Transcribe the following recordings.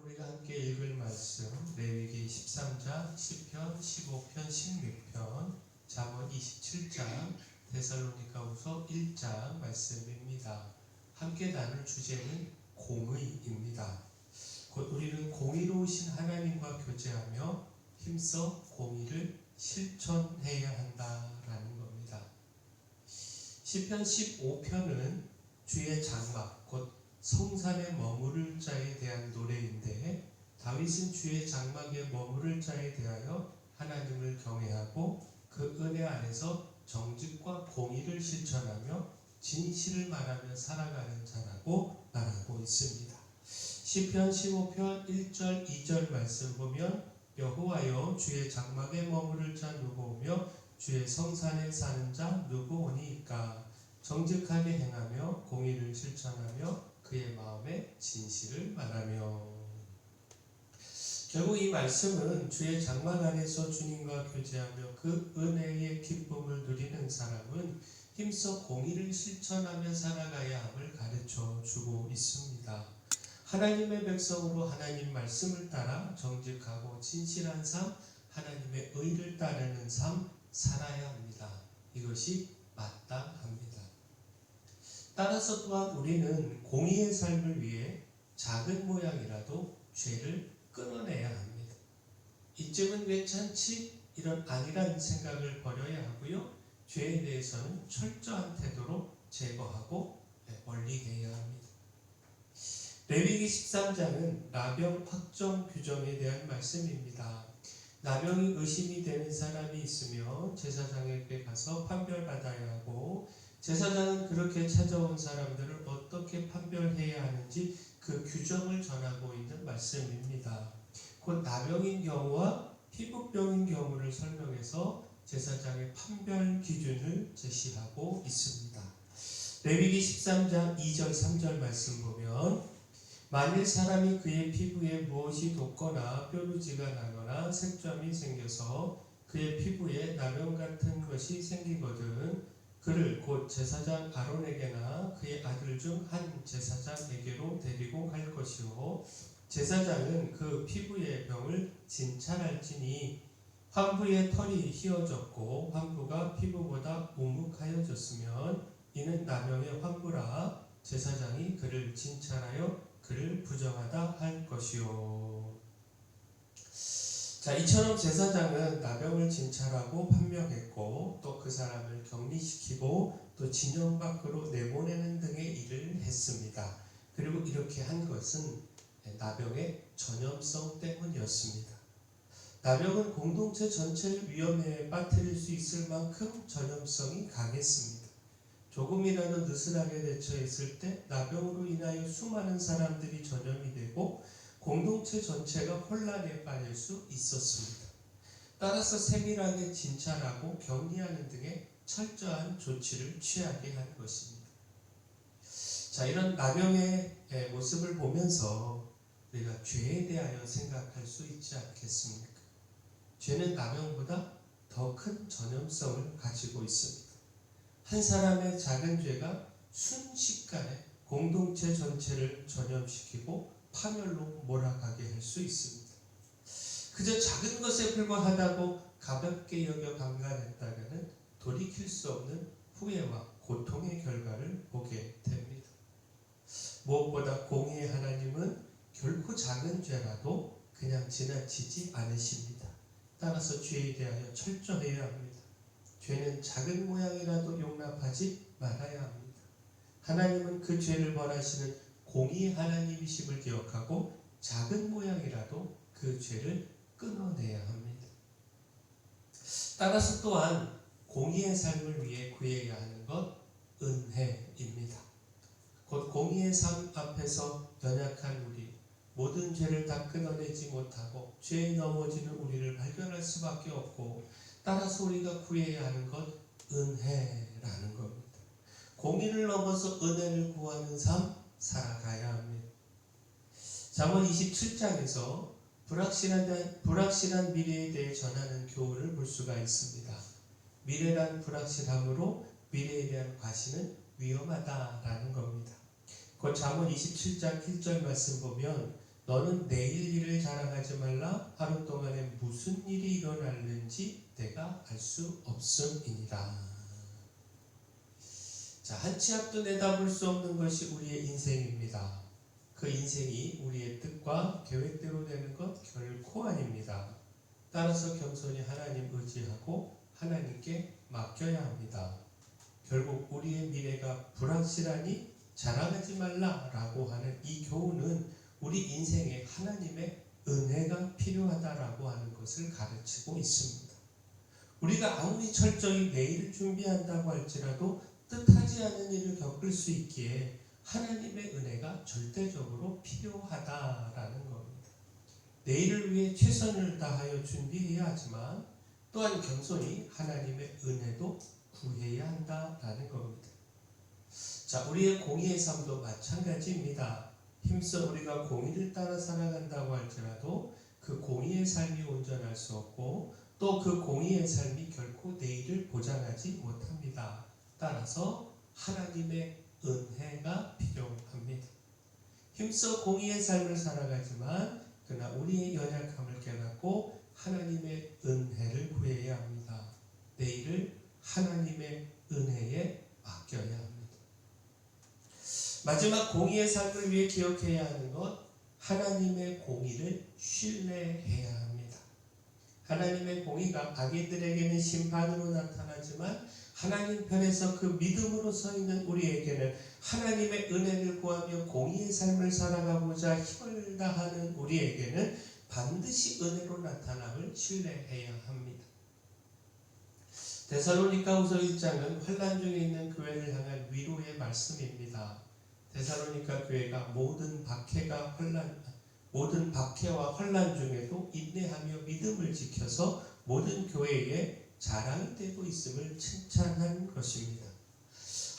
우리가 함께 읽을 말씀 레위기 13장, 시편 15편, 16편, 잠언 27장, 데살로니가후서 1장 말씀입니다. 함께 나눌 주제는 공의입니다. 곧 우리는 공의로우신 하나님과 교제하며 힘써 공의를 실천해야 한다라는 겁니다. 시편 15편은 주의 장막, 곧 성산에 머무를 자에 대한 노래인데, 다윗은 주의 장막에 머무를 자에 대하여 하나님을 경외하고 그 은혜 안에서 정직과 공의를 실천하며 진실을 말하며 살아가는 자라고 말하고 있습니다. 시편 15편 1절 2절 말씀 보면, 여호와여 주의 장막에 머무를 자 누구오며 주의 성산에 사는 자 누구오니이까. 정직하게 행하며 공의를 실천하며 그의 마음에 진실을 말하며. 결국 이 말씀은 주의 장막 안에서 주님과 교제하며 그 은혜의 기쁨을 누리는 사람은 힘써 공의를 실천하며 살아가야 함을 가르쳐 주고 있습니다. 하나님의 백성으로 하나님 말씀을 따라 정직하고 진실한 삶, 하나님의 의를 따르는 삶 살아야 합니다. 이것이 마땅합니다. 따라서 또한 우리는 공의의 삶을 위해 작은 모양이라도 죄를 끊어내야 합니다. 이쯤은 괜찮지? 이런 안일한 생각을 버려야 하고요. 죄에 대해서는 철저한 태도로 제거하고 멀리 해야 합니다. 레위기 13장은 나병 확정 규정에 대한 말씀입니다. 나병이 의심이 되는 사람이 있으면 제사장에게 가서 판별받아야 하고, 제사장은 그렇게 찾아온 사람들을 어떻게 판별해야 하는지 그 규정을 전하고 있는 말씀입니다. 곧 나병인 경우와 피부병인 경우를 설명해서 제사장의 판별 기준을 제시하고 있습니다. 레위기 13장 2절 3절 말씀 보면, 만일 사람이 그의 피부에 무엇이 돋거나 뾰루지가 나거나 색점이 생겨서 그의 피부에 나병 같은 것이 생기거든 그를 곧 제사장 아론에게나 그의 아들 중 한 제사장에게로 데리고 갈 것이요, 제사장은 그 피부의 병을 진찰할지니 환부의 털이 휘어졌고 환부가 피부보다 우묵하여졌으면 이는 나병의 환부라. 제사장이 그를 진찰하여 그를 부정하다 할 것이요. 자, 이처럼 제사장은 나병을 진찰하고 판명했고 또 그 사람을 격리시키고 또 진영 밖으로 내보내는 등의 일을 했습니다. 그리고 이렇게 한 것은 나병의 전염성 때문이었습니다. 나병은 공동체 전체를 위험에 빠뜨릴 수 있을 만큼 전염성이 강했습니다. 조금이라도 느슨하게 대처했을 때 나병으로 인하여 수많은 사람들이 전염이 되고 공동체 전체가 혼란에 빠질 수 있었습니다. 따라서 세밀하게 진찰하고 격리하는 등의 철저한 조치를 취하게 한 것입니다. 자, 이런 나병의 모습을 보면서 우리가 죄에 대하여 생각할 수 있지 않겠습니까? 죄는 나병보다 더 큰 전염성을 가지고 있습니다. 한 사람의 작은 죄가 순식간에 공동체 전체를 전염시키고 파멸로 몰아가게 할 수 있습니다. 그저 작은 것에 불과하다고 가볍게 여겨 방관했다가는 돌이킬 수 없는 후회와 고통의 결과를 보게 됩니다. 무엇보다 공의의 하나님은 결코 작은 죄라도 그냥 지나치지 않으십니다. 따라서 죄에 대하여 철저해야 합니다. 죄는 작은 모양이라도 용납하지 말아야 합니다. 하나님은 그 죄를 벌하시는 공의의 하나님이심을 기억하고 작은 모양이라도 그 죄를 끊어내야 합니다. 따라서 또한 공의의 삶을 위해 구해야 하는 것, 은혜입니다. 곧 공의의 삶 앞에서 연약한 우리, 모든 죄를 다 끊어내지 못하고 죄에 넘어지는 우리를 발견할 수밖에 없고, 따라서 우리가 구해야 하는 것, 은혜라는 겁니다. 공의를 넘어서 은혜를 구하는 삶 살아가야 합니다. 잠언 27장에서 불확실한 미래에 대해 전하는 교훈을 볼 수가 있습니다. 미래란 불확실함으로 미래에 대한 과시는 위험하다라는 겁니다. 그 잠언 27장 1절 말씀 보면, 너는 내일 일을 자랑하지 말라. 하루 동안에 무슨 일이 일어날는지 내가 알 수 없음이니라. 자, 한 치 앞도 내다볼 수 없는 것이 우리의 인생입니다. 그 인생이 우리의 뜻과 계획대로 되는 것 결코 아닙니다. 따라서 겸손히 하나님 의지하고 하나님께 맡겨야 합니다. 결국 우리의 미래가 불확실하니 자랑하지 말라라고 하는 이 교훈은 우리 인생에 하나님의 은혜가 필요하다라고 하는 것을 가르치고 있습니다. 우리가 아무리 철저히 내일을 준비한다고 할지라도 뜻하지 않은 일을 겪을 수 있기에 하나님의 은혜가 절대적으로 필요하다라는 겁니다. 내일을 위해 최선을 다하여 준비해야 하지만 또한 겸손히 하나님의 은혜도 구해야 한다라는 겁니다. 자, 우리의 공의의 삶도 마찬가지입니다. 힘써 우리가 공의를 따라 살아간다고 할지라도 그 공의의 삶이 온전할 수 없고 또 그 공의의 삶이 결코 내일을 보장하지 못합니다. 따라서 하나님의 은혜가 필요합니다. 힘써 공의의 삶을 살아가지만 그러나 우리의 연약함을 깨닫고 하나님의 은혜를 구해야 합니다. 내일을 하나님의 은혜에 맡겨야 합니다. 마지막 공의의 삶을 위해 기억해야 하는 것, 하나님의 공의를 신뢰해야 합니다. 하나님의 공의가 악인들에게는 심판으로 나타나지만 하나님 편에서 그 믿음으로 서 있는 우리에게는 하나님의 은혜를 구하며 공의의 삶을 살아가고자 힘을 다하는 우리에게는 반드시 은혜로 나타남을 신뢰해야 합니다. 데살로니가후서 1장은 환난 중에 있는 교회를 향한 위로의 말씀입니다. 데살로니가 교회가 모든 박해와 환난 중에도 인내하며 믿음을 지켜서 모든 교회의 자랑이 되고 있음을 칭찬한 것입니다.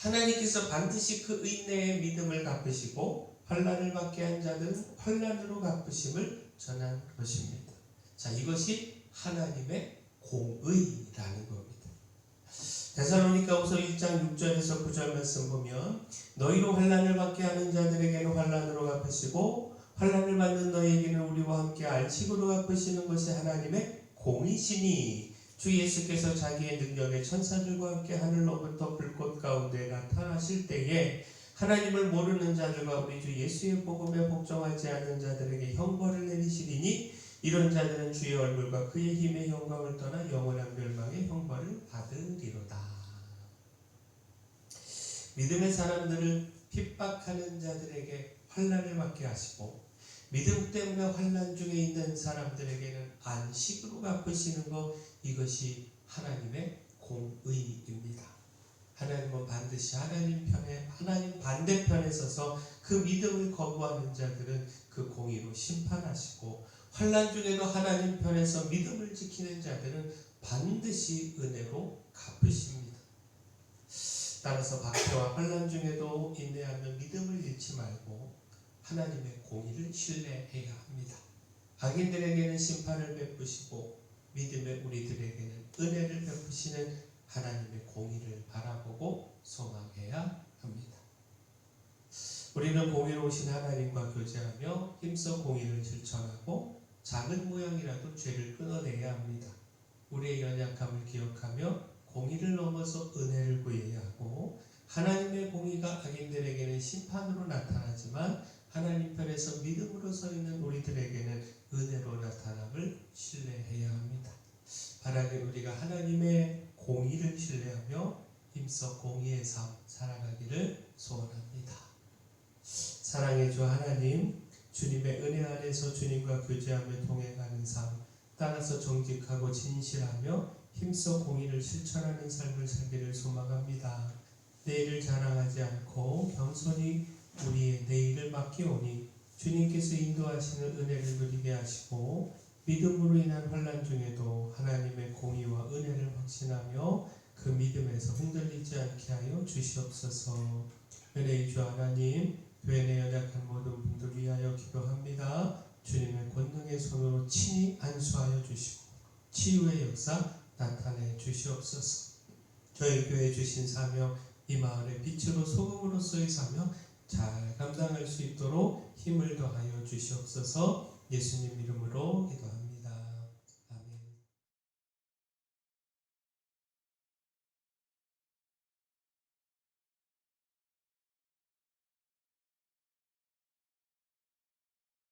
하나님께서 반드시 그 인내의 믿음을 갚으시고 환난을 받게 한 자들은 환난으로 갚으심을 전한 것입니다. 자, 이것이 하나님의 공의라는 겁니다. 데살로니가후서 1장 6절에서 9절 말씀 보면 너희로 환난을 받게 하는 자들에게는 환난으로 갚으시고 환난을 받는 너희에게는 우리와 함께 안식으로 갚으시는 것이 하나님의 공의시니 주 예수께서 자기의 능력의 천사들과 함께 하늘로부터 불꽃 가운데 나타나실 때에 하나님을 모르는 자들과 우리 주 예수의 복음에 복종하지 않는 자들에게 형벌을 내리시리니 이런 자들은 주의 얼굴과 그의 힘의 영광을 떠나 영원한 멸망의 형벌을 받으리로다. 믿음의 사람들을 핍박하는 자들에게 환난을 받게 하시고 믿음 때문에 환난 중에 있는 사람들에게는 안식으로 갚으시는 것, 이것이 하나님의 공의입니다. 하나님은 반드시 하나님 반대편에 서서 그 믿음을 거부하는 자들은 그 공의로 심판하시고 환난 중에도 하나님 편에서 믿음을 지키는 자들은 반드시 은혜로 갚으십니다. 따라서 박해와 환난 중에도 인내하며 믿음을 잃지 말고 하나님의 공의를 신뢰해야 합니다. 악인들에게는 심판을 베푸시고 믿음의 우리들에게는 은혜를 베푸시는 하나님의 공의를 바라보고 소망해야 합니다. 우리는 공의로우신 하나님과 교제하며 힘써 공의를 실천하고 작은 모양이라도 죄를 끊어내야 합니다. 우리의 연약함을 기억하며 공의를 넘어서 은혜를 구해야 하고 하나님의 공의가 악인들에게는 심판으로 나타나지만 하나님 편에서 믿음으로 서 있는 우리들에게는 은혜로 나타남을 신뢰해야 합니다. 바라긴 우리가 하나님의 공의를 신뢰하며 힘써 공의의 삶 살아가기를 소원합니다. 사랑의 주 하나님, 주님의 은혜 안에서 주님과 교제하며 동행하는 삶, 따라서 정직하고 진실하며 힘써 공의를 실천하는 삶을 살기를 소망합니다. 내일을 자랑하지 않고 겸손히 우리의 내일을 맡기오니 주님께서 인도하시는 은혜를 누리게 하시고 믿음으로 인한 환난 중에도 하나님의 공의와 은혜를 확신하며 그 믿음에서 흔들리지 않게 하여 주시옵소서. 은혜의 주 하나님, 교회 내 연약한 모든 분들 위하여 기도합니다. 주님의 권능의 손으로 친히 안수하여 주시고 치유의 역사 나타내 주시옵소서. 저희 교회에 주신 사명 이 마을의 빛으로 소금으로서의 사명 잘 감당할 수 있도록 힘을 더하여 주시옵소서. 예수님 이름으로 기도합니다.